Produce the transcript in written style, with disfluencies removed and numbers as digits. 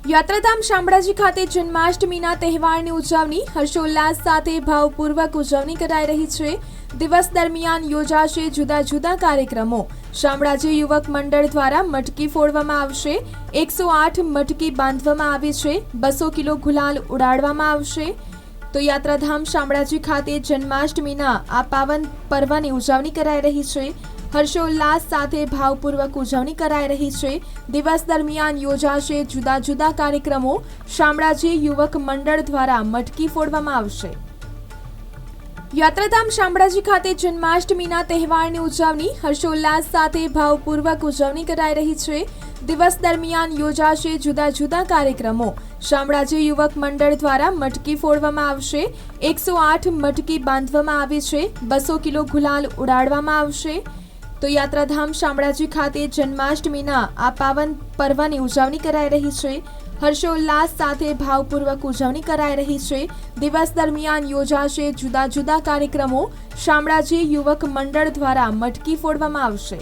યાત્રાધામ શામળાજી ખાતે જન્માષ્ટમીના તહેવારની ઉજવણી હર્ષોલ્લાસ સાથે ભાવપૂર્વક ઉજવણી કરાઈ રહી છે। દિવસ દરમિયાન યોજાશે જુદા જુદા કાર્યક્રમો। શામળાજી યુવક મંડળ દ્વારા મટકી ફોડવામાં આવશે। 108 મટકી બાંધવામાં આવી છે। 200 કિલો ગુલાલ ઉડાડવામાં આવશે। તો યાત્રાધામ શામળાજી ખાતે જન્માષ્ટમીના આ પાવન પર્વની ઉજવણી કરાઈ રહી છે। હર્ષોલ્લાસ સાથે ભાવપૂર્વક ઉજવણી કરાઈ રહી છે। દિવસ દરમિયાન યોજાશે જુદા જુદા કાર્યક્રમો। શામળાજી યુવક મંડળ દ્વારા મટકી ફોડવામાં આવશે। યાત્રાધામ શામળાજી ખાતે જન્માષ્ટમીના તહેવારની ઉજવણી હર્ષોલ્લાસ સાથે ભાવપૂર્વક ઉજવણી કરાઈ રહી છે। દિવસ દરમિયાન યોજાશે જુદા જુદા કાર્યક્રમો। શામળાજી યુવક મંડળ દ્વારા મટકી ફોડવામાં આવશે। 108 મટકી બાંધવામાં આવી છે। 200 કિલો ગુલાલ ઉડાડવામાં આવશે। તો યાત્રાધામ શામળાજી ખાતે જન્માષ્ટમીના આ પાવન પર્વની ઉજવણી કરાઈ રહી છે। હર્ષોલ્લાસ સાથે ભાવપૂર્વક ઉજવણી કરાઈ રહી છે। દિવસ દરમિયાન યોજાશે જુદા જુદા કાર્યક્રમો। શામળાજી યુવક મંડળ દ્વારા મટકી ફોડવામાં આવશે।